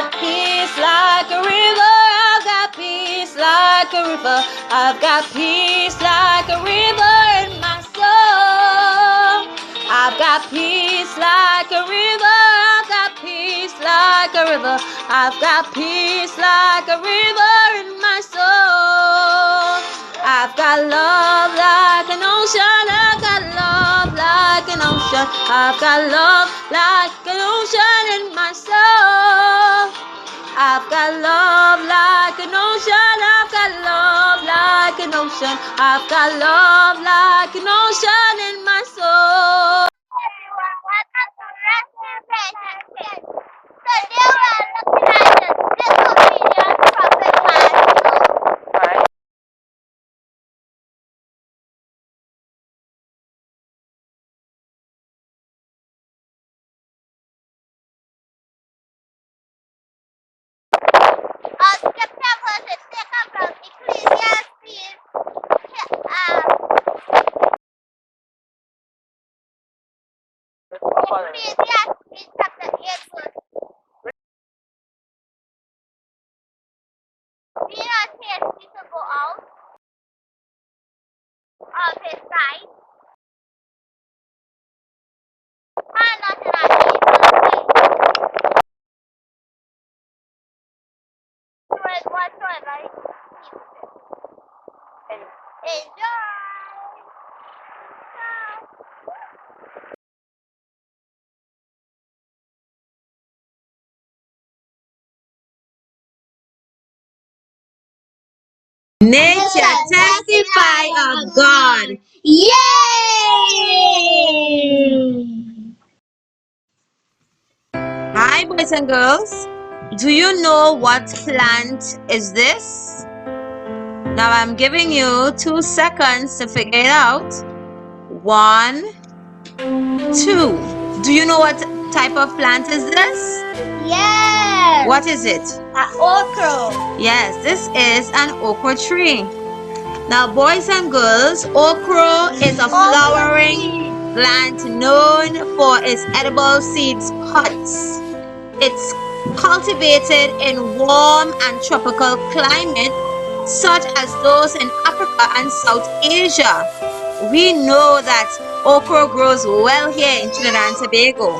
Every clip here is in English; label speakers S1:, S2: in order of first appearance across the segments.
S1: got peace like a river. I've got peace like a river. I've got peace like a river in my soul. I've got peace like a river. I've got peace like a river. I've got peace like a river in my soul. I've got love like an ocean. I've got love like an ocean. I've got love like an ocean in my soul. I've got love like an ocean. I've got love like an ocean. I've got love like an ocean in my soul.
S2: Everyone, welcome to Rescue Patient. Today we are looking at the Disobedient Prophet Part 2. Our scripture verse is taken from Ecclesiastes chapter 8 verse. Do you not say it's free to go out of his sight? Why not in our neighbor's way? Whatsoever he pleases. Enjoy!
S1: Nature testify of God.
S2: Yay!
S1: Hi, boys and girls. Do you know what plant is this? Now I'm giving you 2 seconds to figure it out. 1, 2. Do you know what type of plant is this?
S2: Yes!
S1: What is it?
S2: Okra.
S1: Yes, this is an okra tree. Now, boys and girls, okra is a flowering plant known for its edible seeds pods. It's cultivated in warm and tropical climates such as those in Africa and South Asia. We know that okra grows well here in Trinidad and Tobago.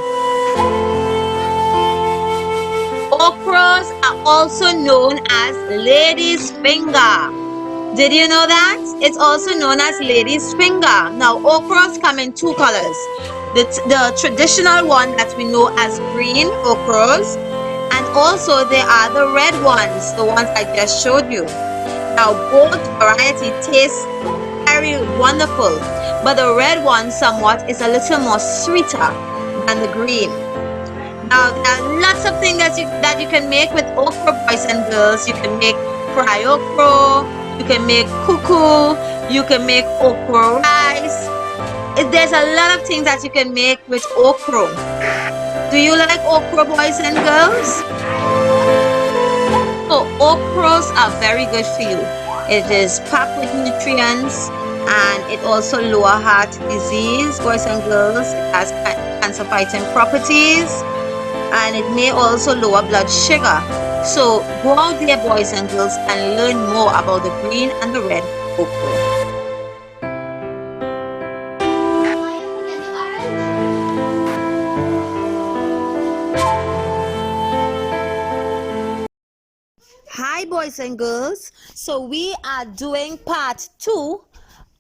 S1: Okras are also known as lady's finger. Did you know that? It's also known as lady's finger. Now, okras come in 2 colors. The traditional one that we know as green okras, and also there are the red ones, the ones I just showed you. Now, both variety taste very wonderful, but the red one somewhat is a little more sweeter than the green. Now, there are lots of things that you can make with okra, boys and girls. You can make fry okra, you can make kuku, you can make okra rice. There's a lot of things that you can make with okra. Do you like okra, boys and girls? So, okras are very good for you. It is packed with nutrients, and it also lower heart disease, boys and girls. It has cancer fighting properties, and it may also lower blood sugar. So go out there, boys and girls, and learn more about the green and the red okra. Hi, boys and girls. So we are doing part 2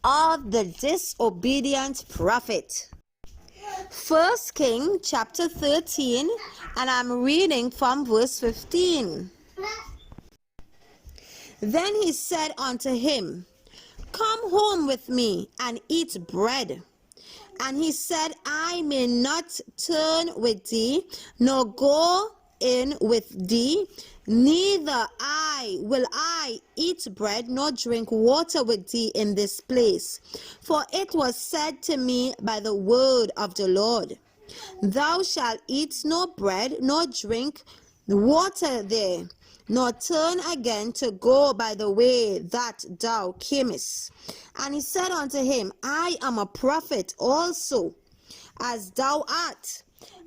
S1: of the Disobedient Prophet. 1 King chapter 13, and I'm reading from verse 15. Then he said unto him, Come home with me and eat bread. And he said, I may not turn with thee, nor go in with thee, neither will I eat bread nor drink water with thee in this place. For it was said to me by the word of the Lord, Thou shalt eat no bread nor drink water there, nor turn again to go by the way that thou camest. And he said unto him, I am a prophet also. as thou art.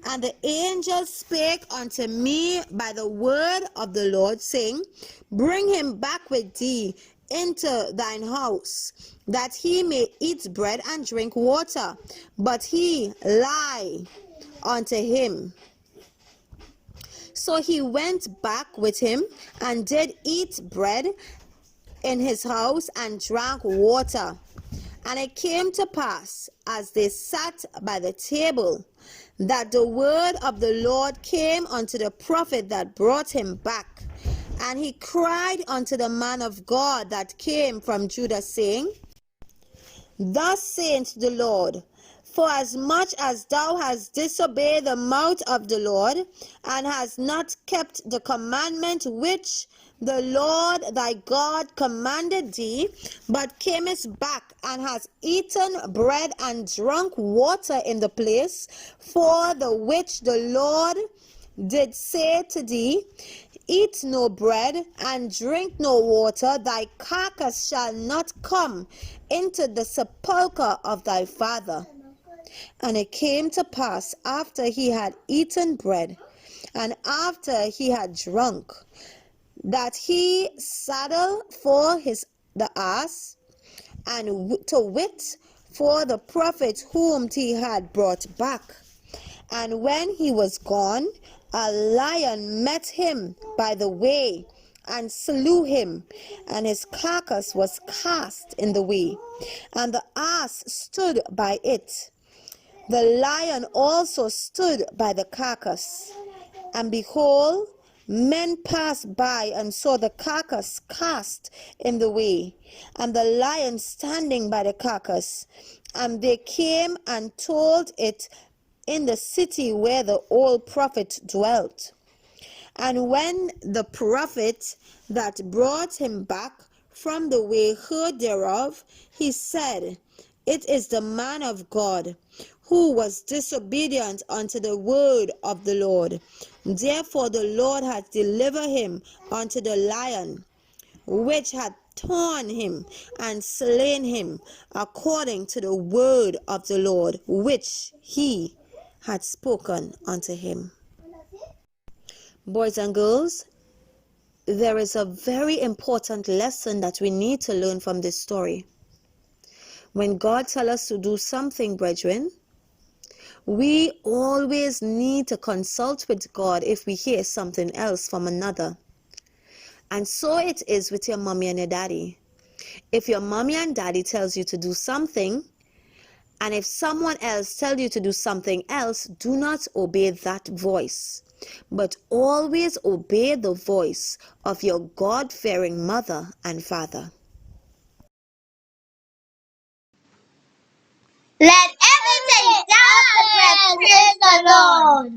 S1: And the angel spake unto me by the word of the Lord, saying, Bring him back with thee into thine house, that he may eat bread and drink water. But he lied unto him. So he went back with him, and did eat bread in his house, and drank water. And it came to pass, as they sat by the table, that the word of the Lord came unto the prophet that brought him back. And he cried unto the man of God that came from Judah, saying, Thus saith the Lord, Forasmuch as thou hast disobeyed the mouth of the Lord, and hast not kept the commandment which the Lord thy God commanded thee, but camest back, and hast eaten bread and drunk water in the place for the which the Lord did say to thee, Eat no bread and drink no water, thy carcass shall not come into the sepulchre of thy father. And it came to pass, after he had eaten bread, and after he had drunk, that he saddled for the ass, and to wit, for the prophet whom he had brought back. And when he was gone, a lion met him by the way, and slew him, and his carcass was cast in the way, and the ass stood by it. The lion also stood by the carcass. And behold, men passed by, and saw the carcass cast in the way, and the lion standing by the carcass. And they came and told it in the city where the old prophet dwelt. And when the prophet that brought him back from the way heard thereof, he said, It is the man of God, who was disobedient unto the word of the Lord. Therefore the Lord hath delivered him unto the lion, which hath torn him and slain him, according to the word of the Lord, which he had spoken unto him. Boys and girls, there is a very important lesson that we need to learn from this story. When God tells us to do something, brethren, we always need to consult with God if we hear something else from another. And so it is with your mommy and your daddy. If your mommy and daddy tells you to do something, and if someone else tells you to do something else, do not obey that voice, but always obey the voice of your God-fearing mother and father.
S2: Let everything down praise the Lord.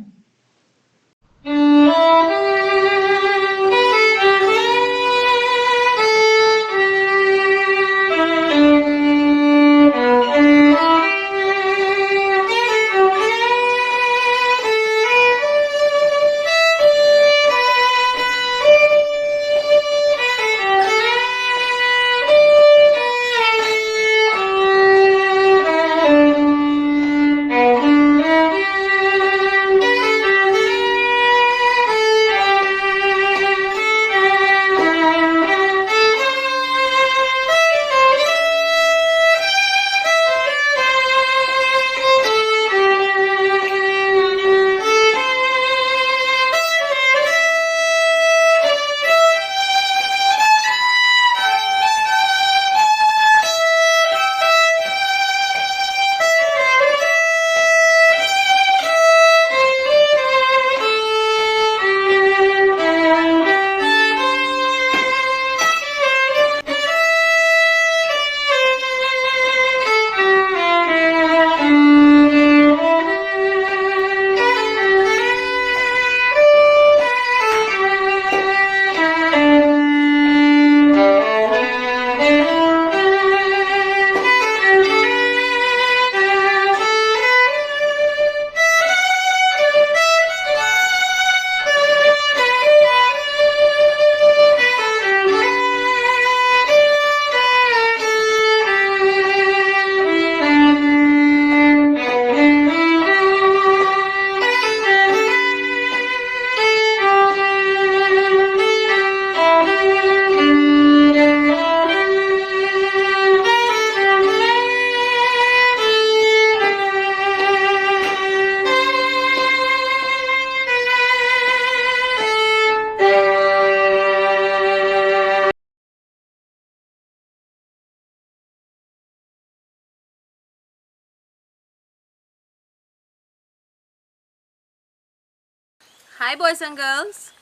S3: Hi boys and girls,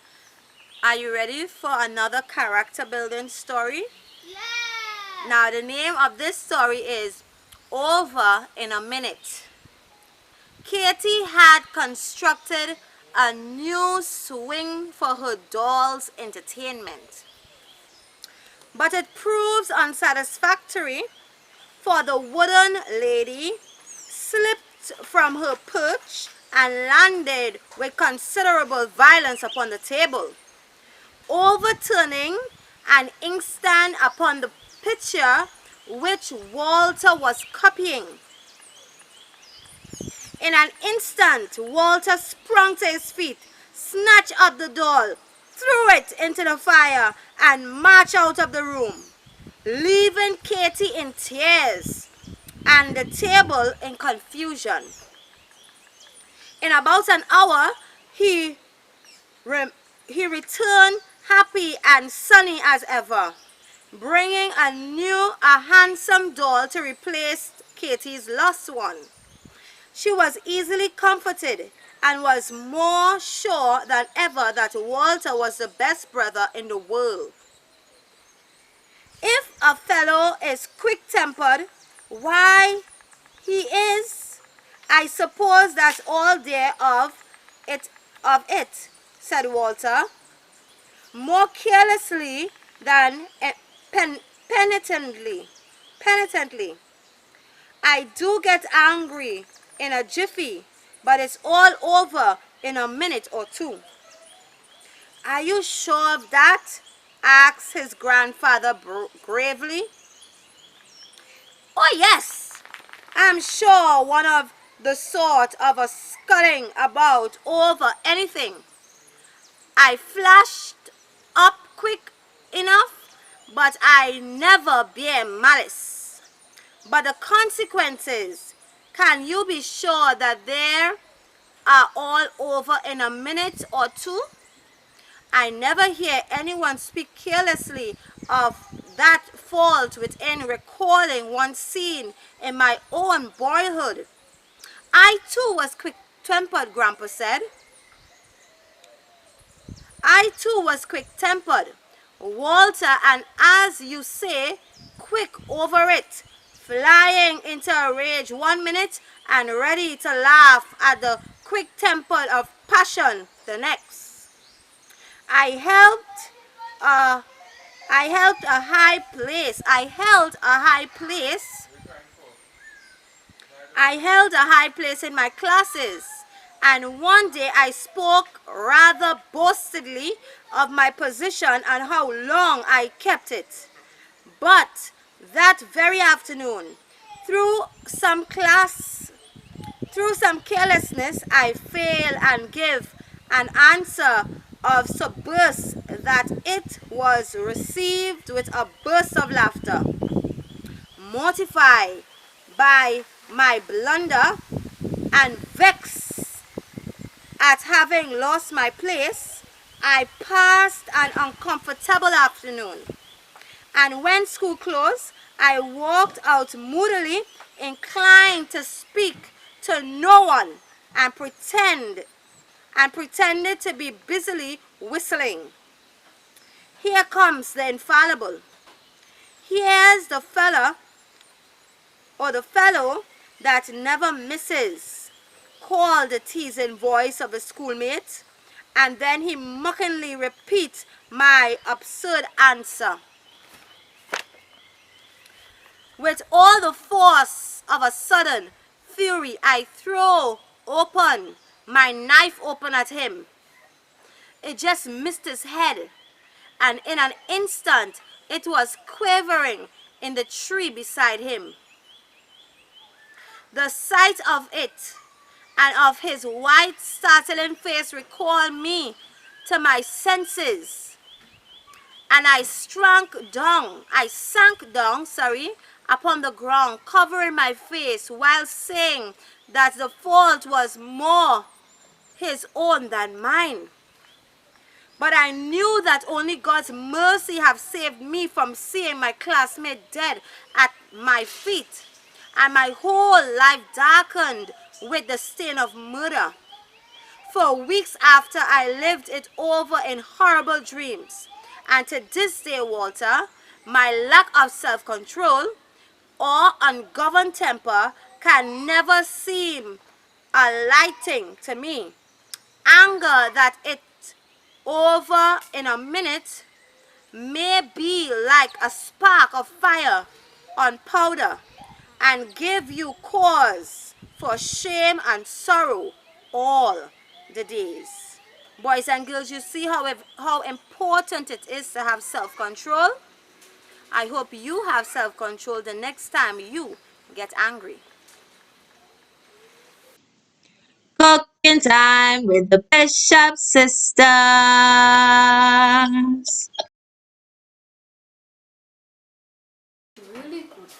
S3: are you ready for another character building story?
S2: Yeah.
S3: Now the name of this story is Over in a Minute. Katie had constructed a new swing for her doll's entertainment, but it proves unsatisfactory, for the wooden lady slipped from her perch and landed with considerable violence upon the table, overturning an inkstand upon the picture which Walter was copying. In an instant, Walter sprung to his feet, snatched up the doll, threw it into the fire, and marched out of the room, leaving Katie in tears and the table in confusion. In about an hour, he, he returned happy and sunny as ever, bringing a handsome doll to replace Katie's lost one. She was easily comforted and was more sure than ever that Walter was the best brother in the world. If a fellow is quick-tempered, why he is, I suppose that's all there of it, said Walter, more carelessly than penitently. Penitently. I do get angry in a jiffy, but it's all over in a minute or two. Are you sure of that? Asked his grandfather gravely. Oh yes, I'm sure one of the sort of a scudding about over anything. I flashed up quick enough, but I never bear malice. But the consequences, can you be sure that they are all over in a minute or two? I never hear anyone speak carelessly of that fault within recalling one scene in my own boyhood. I too was quick-tempered, Grandpa said. I too was quick-tempered, Walter, and as you say, quick over it, flying into a rage 1 minute and ready to laugh at the quick-tempered of passion the next. I helped uh, I helped a high place. I held a high place in my classes, and one day I spoke rather boastedly of my position and how long I kept it. But that very afternoon, through some carelessness, I fail and give an answer of so burst that it was received with a burst of laughter. Mortified by my blunder and vexed at having lost my place, I passed an uncomfortable afternoon. And when school closed, I walked out moodily, inclined to speak to no one, and pretended to be busily whistling. Here comes the infallible. Here's the fellow that never misses, called the teasing voice of a schoolmate, and then he mockingly repeats my absurd answer. With all the force of a sudden fury, I throw open my knife open at him. It just missed his head, and in an instant it was quivering in the tree beside him. The sight of it and of his white, startling face recalled me to my senses, and I sank down, upon the ground, covering my face while saying that the fault was more his own than mine. But I knew that only God's mercy had saved me from seeing my classmate dead at my feet, and my whole life darkened with the stain of murder. For weeks after, I lived it over in horrible dreams. And to this day, Walter, my lack of self-control or ungoverned temper can never seem a light thing to me. Anger that it over in a minute may be like a spark of fire on powder and give you cause for shame and sorrow all the days. Boys and girls, you see how important it is to have self-control? I hope you have self-control the next time you get angry.
S1: Cooking time with the Bishop sisters.
S3: Really good.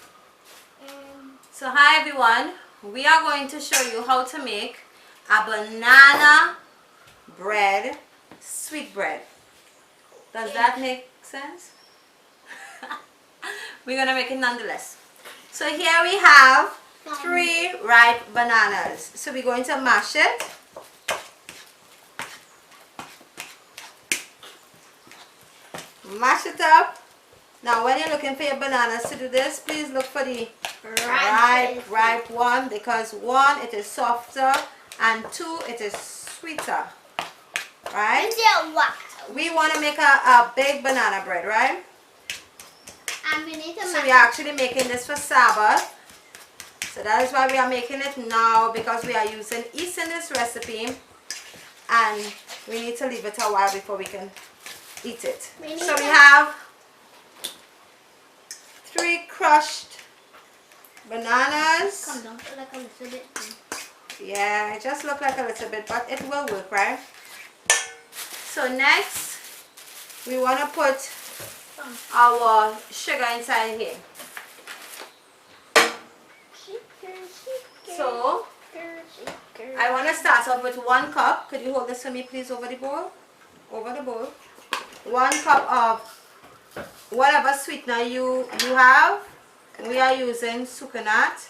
S3: So hi everyone, we are going to show you how to make a banana bread, sweet bread. Does that make sense? We're gonna make it nonetheless. So here we have 3 ripe bananas. So we're going to mash it. Mash it up. Now when you're looking for your bananas to do this, please look for the ripe one, because 1, it is softer, and 2, it is sweeter. Right? We want to make a big banana bread, right?
S2: And we need to
S3: So we are actually making this for Sabbath. So that is why we are making it now, because we are using yeast in this recipe, and we need to leave it a while before we can eat it. So we have 3 crushed bananas.
S2: Come down like a little bit.
S3: Yeah, it just looks like a little bit, but it will work, right? So next, we want to put our sugar inside here. So I want to start off with 1 cup. Could you hold this for me, please, over the bowl? Over the bowl. 1 cup of whatever sweetener you have. We are using sucanat.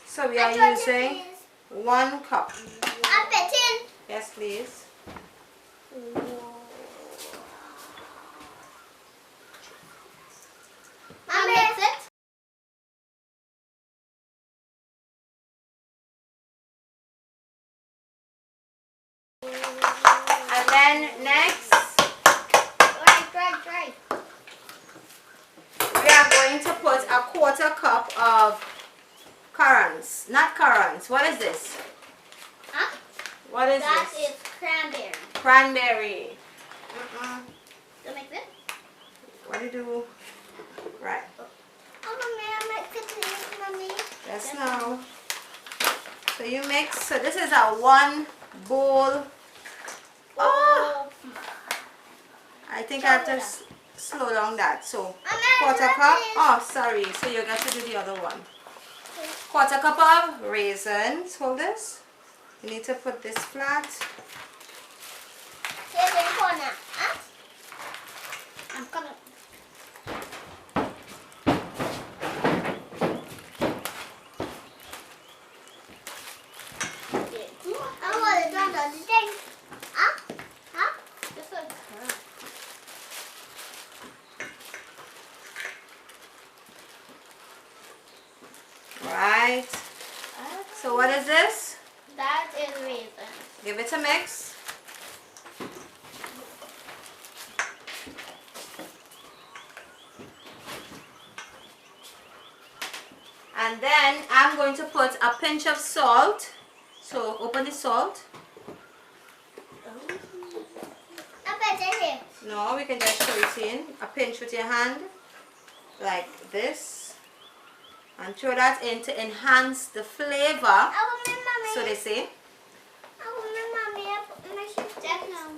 S3: So we are using 1 cup.
S2: I'm betting.
S3: Yes, please.
S2: I'll mix it.
S3: And then next,
S2: Right.
S3: we are going to put a 1/4 cup of currants. Not currants. What is this?
S2: Huh?
S3: What is
S2: That
S3: this?
S2: is cranberry.
S3: Cranberry.
S2: Don't mix it.
S3: What do you do? Right.
S2: Oh, mommy, I mix it, please, mommy.
S3: Yes, now. So you mix. So this is a 1 bowl. Oh, I think I have to slow down that. So 1/4 cup. Oh, sorry. So you got to do the other one. 1/4 cup of raisins. Hold this. You need to put this flat.
S2: Here's the corner. Huh? I'm gonna. I want to do the thing. Huh? Huh? This one.
S3: Right. So what is this?
S2: That is raisin.
S3: Give it a mix. And then I'm going to put a pinch of salt. So open the salt.
S2: I bet it here.
S3: No, we can just show it in. A pinch with your hand. Like this. And throw that in to enhance the flavor.
S2: I want my mommy.
S3: So they say.
S2: I want my mommy. I put my shoes just now.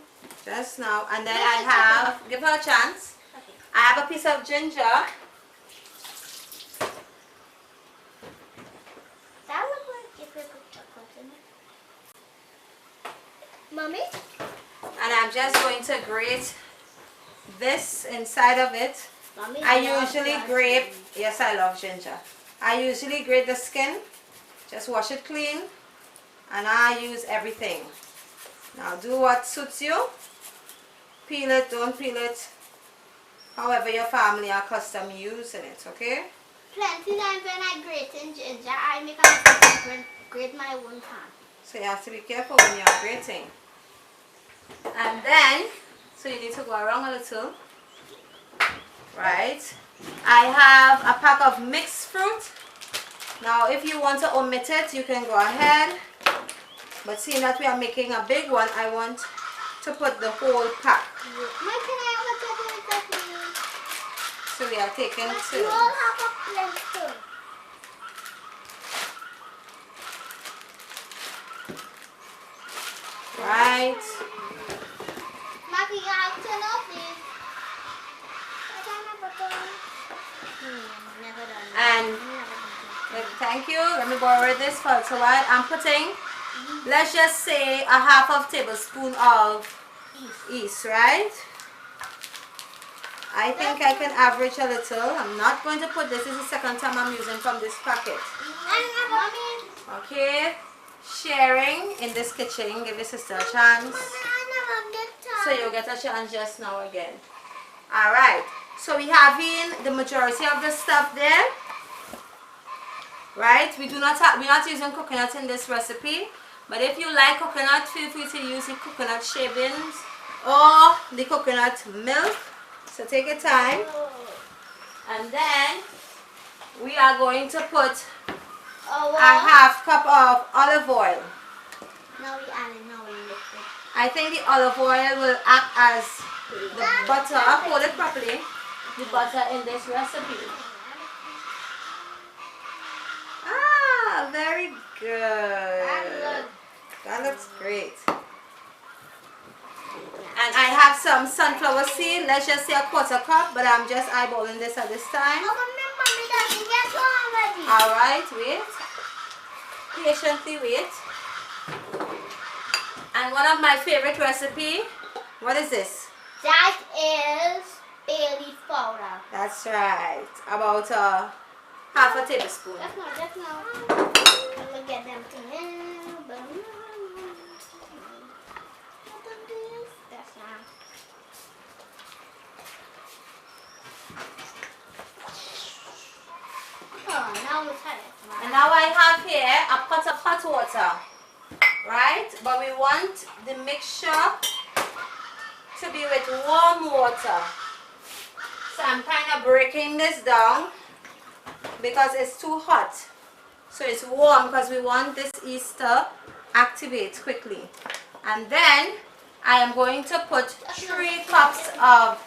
S3: Just now. And then I have, give her a chance. I have a piece of ginger.
S2: That looks like if we put chocolate in it. Mommy?
S3: And I'm just going to grate this inside of it.
S2: Mommy,
S3: I usually grate, yes, I love ginger. I usually grate the skin. Just wash it clean. and I use everything. Now do what suits you. Peel it, don't peel it. However your family are accustomed using it, okay?
S2: Plenty times when I grate in ginger, I make a mistake when grate my own hand.
S3: So you have to be careful when you're grating. And then, so you need to go around a little. Right? I have a pack of mixed fruit. Now if you want to omit it, you can go ahead. But seeing that we are making a big one, I want to put the whole pack. So we are taking two.
S2: You all have a blender.
S3: Right?
S2: Maggie, you have to know this. Never done that.
S3: And thank you. Let me borrow this for a little while. I'm putting, let's just say, a half of tablespoon of yeast, right? I think I can average a little. I'm not going to put this. This is the second time I'm using from this packet. Okay. Sharing in this kitchen. Give your sister a chance. So you'll get a chance just now again. Alright. So we have in the majority of the stuff there. Right? We're not using coconut in this recipe. But if you like coconut, feel free to use the coconut shavings or the coconut milk. So take your time. And then we are going to put a half cup of olive oil.
S2: Now we add it, now we liquid.
S3: I think the olive oil will act as the butter. Hold it properly. The butter in this recipe. Ah, very good. That looks great. And I have some sunflower seed. Let's just say a quarter cup, but I'm just eyeballing this at this time. Alright, wait. Patiently wait. And one of my favorite recipe, what is this?
S2: That is bay leaf powder.
S3: That's right. About half a tablespoon.
S2: That's not. Look at them things. That's not. Oh, now we cut it.
S3: And now I have here a pot of hot water. Right? But we want the mixture to be with warm water. So I'm kind of breaking this down because it's too hot. So it's warm because we want this yeast to activate quickly. And then I am going to put 3 cups of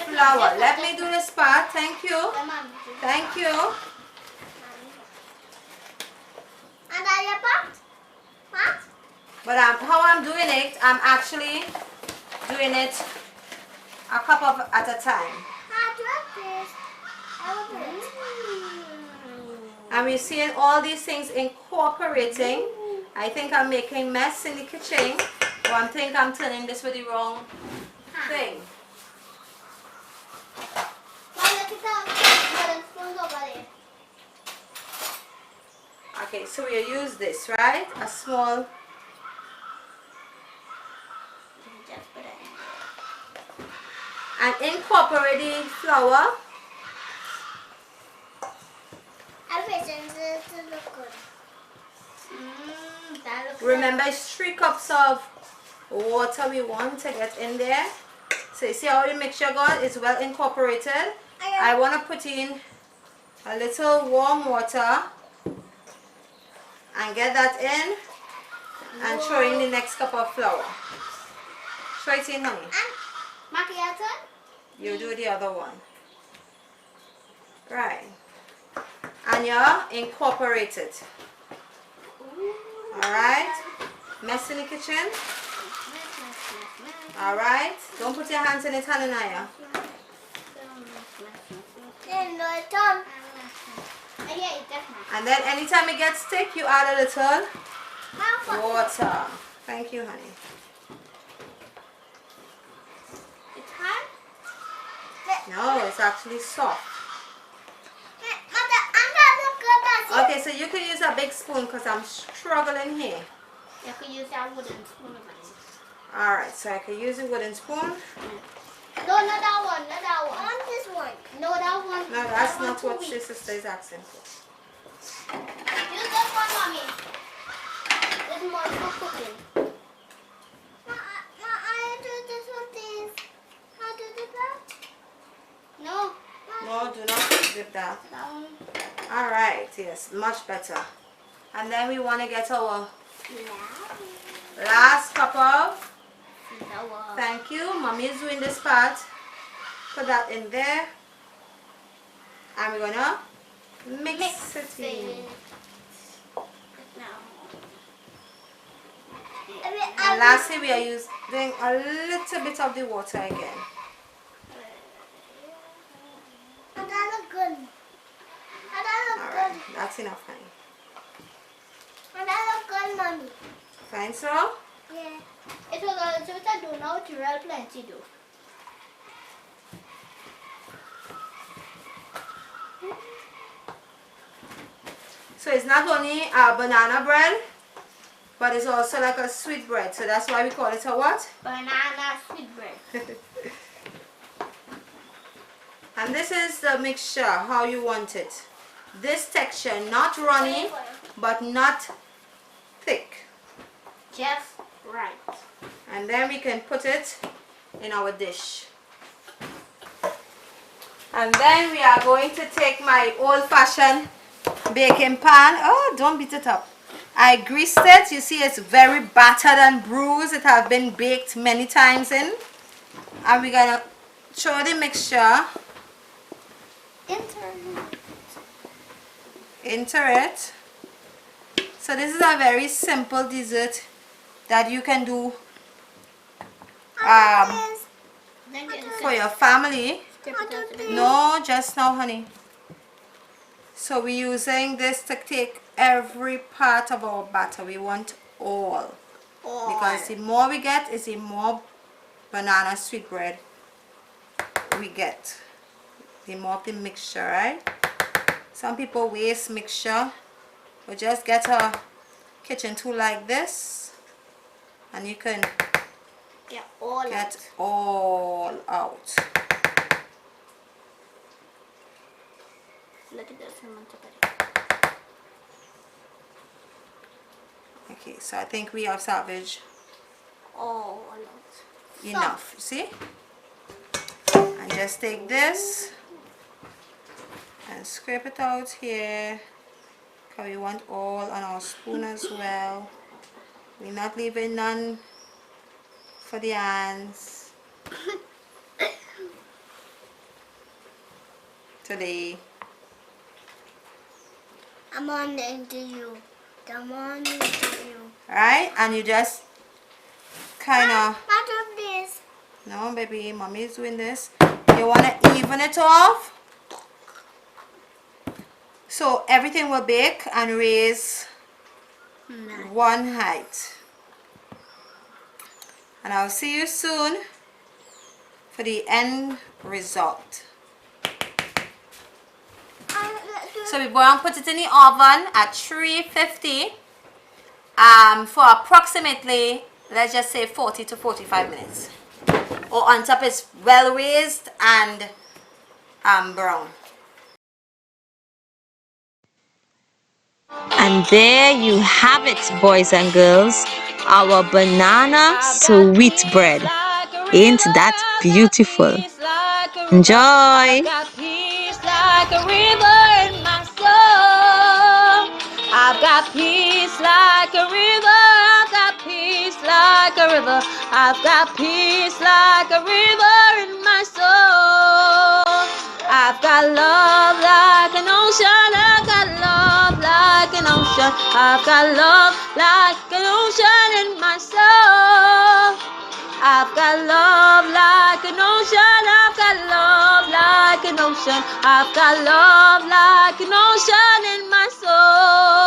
S3: flour. Let me do this part. Thank you. Thank you.
S2: And are you pot? What?
S3: But how I'm doing it, I'm actually doing it a cup of at a time.
S2: How do this? I will do it.
S3: And we're seeing all these things incorporating. I think I'm making mess in the kitchen. Or I think I'm turning this with the wrong thing. Okay, so we'll use this, right? A small. And incorporate the flour. Remember, it's 3 cups of water we want to get in there. So you see how the mixture got? It's well incorporated. I want to put in a little warm water and get that in and throw in the next cup of flour. Throw it in, honey. You do the other one. Right. And you incorporate it. Alright. Mess in the kitchen. Alright. Don't put your hands in it, Hananaya. And then anytime it gets thick, you add a little water. Thank you, honey.
S2: It's hard?
S3: No, it's actually soft. Okay, so you can use a big spoon because I'm struggling here.
S2: You can use that wooden spoon.
S3: Alright, so I can use a wooden spoon.
S2: No, not that one, not that one. On this one. No, that one.
S3: No, that's not what your sister is asking for.
S2: Use this one, mommy. This is more for cooking. I do this one, please. I do that. No.
S3: No, do not dip that.
S2: That one.
S3: Alright, yes, much better. And then we want to get our last cup of, thank you, mommy is doing this part. Put that in there. And we're going to mix it in. And lastly, we are using a little bit of the water again.
S2: That look good. That look
S3: Alright,
S2: good.
S3: that's enough, honey.
S2: That look good, mommy.
S3: Fine, so?
S2: Yeah. It was also what I do now to real plenty do.
S3: So it's not only a banana bread, but it's also like a sweet bread. So that's why we call it a what?
S2: Banana sweet bread.
S3: And this is the mixture, how you want it. This texture, not runny, but not thick.
S2: Just right.
S3: And then we can put it in our dish. And then we are going to take my old-fashioned baking pan. Oh, don't beat it up. I greased it. You see it's very battered and bruised. It has been baked many times in. And we're going to throw the mixture into it. So this is a very simple dessert that you can do for your family. No, just now, honey. So we're using this to take every part of our batter. We want all. Because the more we get is the more banana sweet bread we get. The more of the mixture, right? Some people waste mixture. But just get a kitchen tool like this and you can get all out.
S2: Look at this.
S3: Okay, so I think we have salvaged enough. See? And just take this and scrape it out here. Because we want all on our spoon as well. We're not leaving none for the ants today.
S2: I'm on into you. I'm on into you.
S3: Alright, and you just kind of...
S2: Not of this.
S3: No, baby, mommy is doing this. You want to even it off. So everything will bake and raise one height. And I'll see you soon for the end result. So we're going to put it in the oven at 350 for approximately, let's just say 40 to 45 minutes. Or on top it's well raised and brown.
S1: And there you have it, boys and girls, our banana sweet bread. Ain't that beautiful? Enjoy!
S3: I've got peace like a river in my soul. I've got peace like a river. I've got peace like a river. I've got peace like a river in my soul. I've got love like an ocean. I've got love like an ocean. I've got love like an ocean in my soul. I've got love like an ocean. I've got love like an ocean. I've got love like an ocean in my soul.